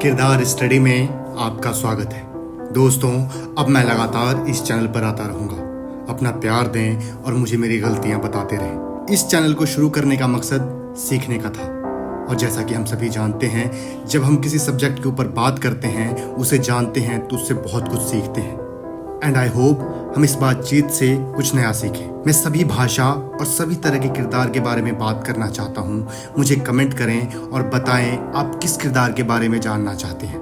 किरदार स्टडी में आपका स्वागत है। दोस्तों, अब मैं लगातार इस चैनल पर आता रहूँगा। अपना प्यार दें और मुझे मेरी गलतियाँ बताते रहें। इस चैनल को शुरू करने का मकसद सीखने का था, और जैसा कि हम सभी जानते हैं, जब हम किसी सब्जेक्ट के ऊपर बात करते हैं, उसे जानते हैं, तो उससे बहुत कुछ सीखते हैं। एंड आई होप हम इस बातचीत से कुछ नया सीखें। मैं सभी भाषा और सभी तरह के किरदार के बारे में बात करना चाहता हूँ। मुझे कमेंट करें और बताएं आप किस किरदार के बारे में जानना चाहते हैं।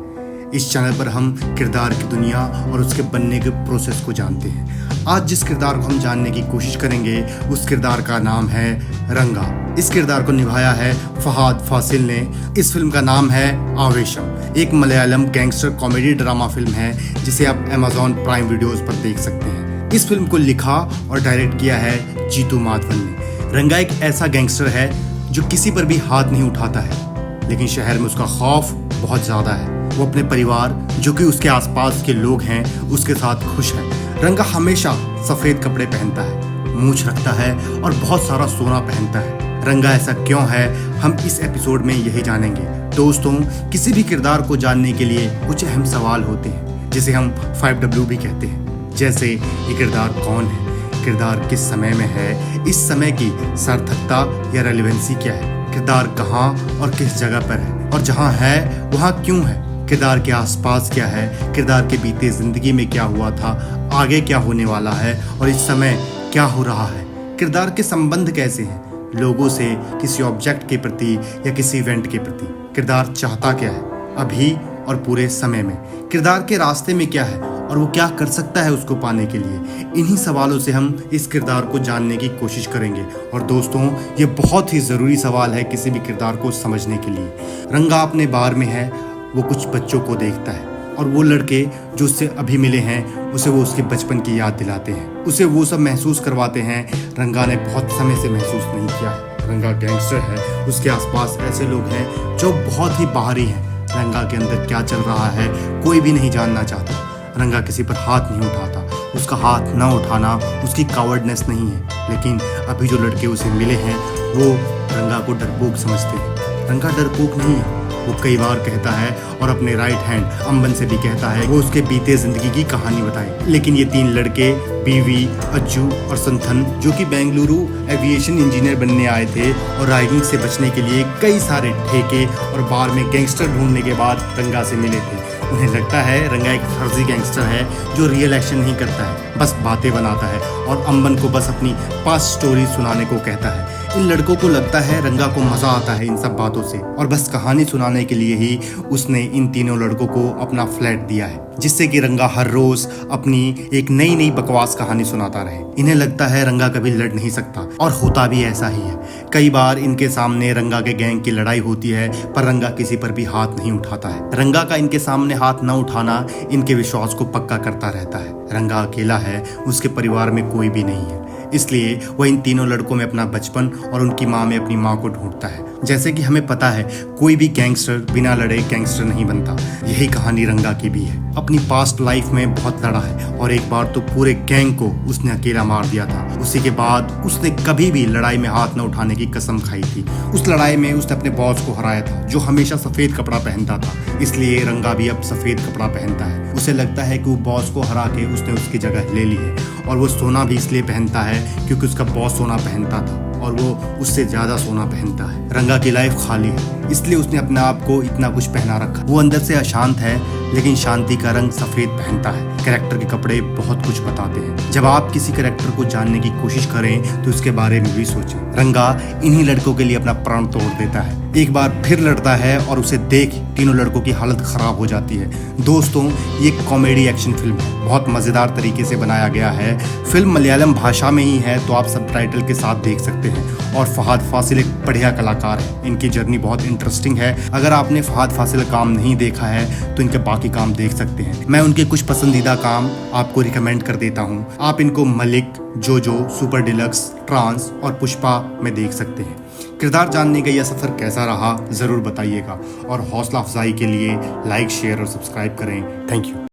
इस चैनल पर हम किरदार की दुनिया और उसके बनने के प्रोसेस को जानते हैं। आज जिस किरदार को हम जानने की कोशिश करेंगे, उस किरदार का नाम है रंगा। इस किरदार को निभाया है फहाद फासिल ने। इस फिल्म का नाम है आवेशम। एक Malayalam gangster comedy drama film है, जिसे आप Amazon प्राइम वीडियोस पर देख सकते हैं। इस फिल्म को लिखा और डायरेक्ट किया है जीतू माधवन ने। रंगा एक ऐसा गैंगस्टर है जो किसी पर भी हाथ नहीं उठाता है, लेकिन शहर में उसका खौफ बहुत ज़्यादा है। वो अपने परिवार, जो कि उसके आसपास के लोग हैं, उसके साथ खुश है। रंगा हमेशा सफ़ेद कपड़े पहनता है, मूंछ रखता है और बहुत सारा सोना पहनता है। रंगा ऐसा क्यों है, हम इस एपिसोड में यही जानेंगे। दोस्तों, किसी भी किरदार को जानने के लिए कुछ अहम सवाल होते हैं, जिसे हम 5W भी कहते हैं। जैसे ये किरदार कौन है, किरदार किस समय में है, इस समय की सार्थकता या रेलेवेंसी क्या है, किरदार कहाँ और किस जगह पर है, और जहाँ है वहाँ क्यों है, किरदार के आसपास क्या है, किरदार के बीते जिंदगी में क्या हुआ था, आगे क्या होने वाला है, और इस समय क्या हो रहा है। किरदार के संबंध कैसे हैं, लोगों से, किसी ऑब्जेक्ट के प्रति या किसी इवेंट के प्रति। किरदार चाहता क्या है अभी और पूरे समय में। किरदार के रास्ते में क्या है और वो क्या कर सकता है उसको पाने के लिए। इन्हीं सवालों से हम इस किरदार को जानने की कोशिश करेंगे। और दोस्तों, ये बहुत ही ज़रूरी सवाल है किसी भी किरदार को समझने के लिए। रंगा अपने बार में है, वो कुछ बच्चों को देखता है, और वो लड़के जो उससे अभी मिले हैं, उसे वो उसके बचपन की याद दिलाते हैं, उसे वो सब महसूस करवाते हैं रंगा ने बहुत समय से महसूस नहीं किया है। रंगा गैंगस्टर है, उसके आसपास ऐसे लोग हैं जो बहुत ही बाहरी हैं। रंगा के अंदर क्या चल रहा है कोई भी नहीं जानना चाहता। रंगा किसी पर हाथ नहीं उठाता। उसका हाथ न उठाना उसकी कावर्डनेस नहीं है, लेकिन अभी जो लड़के उसे मिले हैं वो रंगा को डरपोक समझते हैं। रंगा डरपोक नहीं है। वो कई बार कहता है और अपने राइट हैंड अम्बन से भी कहता है वो उसके बीते जिंदगी की कहानी बताए। लेकिन ये तीन लड़के, बीवी, अज्जू और संथन, जो कि बेंगलुरु एविएशन इंजीनियर बनने आए थे और रैगिंग से बचने के लिए कई सारे ठेके और बार में गैंगस्टर ढूंढने के बाद रंगा से मिले थे। उन्हें लगता है रंगा एक फर्जी गैंगस्टर है जो रियल एक्शन नहीं करता है, बस बातें बनाता है और अम्बन को बस अपनी पास्ट स्टोरी सुनाने को कहता है। इन लड़कों को लगता है रंगा को मजा आता है इन सब बातों से, और बस कहानी सुनाने के लिए ही उसने इन तीनों लड़कों को अपना फ्लैट दिया है, जिससे कि रंगा हर रोज अपनी एक नई नई बकवास कहानी सुनाता रहे। इन्हें लगता है रंगा कभी लड़ नहीं सकता, और होता भी ऐसा ही है। कई बार इनके सामने रंगा के गैंग की लड़ाई होती है, पर रंगा किसी पर भी हाथ नहीं उठाता है। रंगा का इनके सामने हाथ न उठाना इनके विश्वास को पक्का करता रहता है। रंगा अकेला है, उसके परिवार में कोई भी नहीं है, इसलिए वह इन तीनों लड़कों में अपना बचपन और उनकी माँ में अपनी माँ को ढूंढता है। जैसे कि हमें पता है कोई भी गैंगस्टर बिना लड़े गैंगस्टर नहीं बनता। यही कहानी रंगा की भी है। अपनी पास्ट लाइफ में बहुत लड़ा है, और एक बार तो पूरे गैंग को उसने अकेला मार दिया था। उसी के बाद उसने कभी भी लड़ाई में हाथ न उठाने की कसम खाई थी। उस लड़ाई में उसने अपने बॉस को हराया था, जो हमेशा सफ़ेद कपड़ा पहनता था। इसलिए रंगा भी अब सफ़ेद कपड़ा पहनता है। उसे लगता है कि वो बॉस को हरा के उसने उसकी जगह ले ली है, और वो सोना भी इसलिए पहनता है क्योंकि उसका बॉस सोना पहनता था और वो उससे ज़्यादा सोना पहनता है। रंगा की लाइफ खाली है, इसलिए उसने अपने आप को इतना कुछ पहना रखा। वो अंदर से अशांत है, लेकिन शांति का रंग सफ़ेद पहनता है। कैरेक्टर के कपड़े बहुत कुछ बताते हैं। जब आप किसी कैरेक्टर को जानने की कोशिश करें तो उसके बारे में भी सोचें। रंगा इन्हीं लड़कों के लिए अपना प्राण तोड़ देता है। एक बार फिर लड़ता है और उसे देख तीनों लड़कों की हालत खराब हो जाती है। दोस्तों, ये कॉमेडी एक्शन फिल्म है, बहुत मज़ेदार तरीके से बनाया गया है। फिल्म मलयालम भाषा में ही है, तो आप सबटाइटल के साथ देख सकते हैं। और फहाद फासिल एक बढ़िया कलाकार है। इनकी जर्नी बहुत इंटरेस्टिंग है। अगर आपने फहाद फासिल का काम नहीं देखा है तो इनके बाकी काम देख सकते हैं। मैं उनके कुछ पसंदीदा काम आपको रिकमेंड कर देता हूँ। आप इनको मलिक, जोजो, सुपर डिलक्स, ट्रांस और पुष्पा में देख सकते हैं। किरदार जानने का यह सफ़र कैसा रहा ज़रूर बताइएगा, और हौसला अफजाई के लिए लाइक, शेयर और सब्सक्राइब करें। Thank you.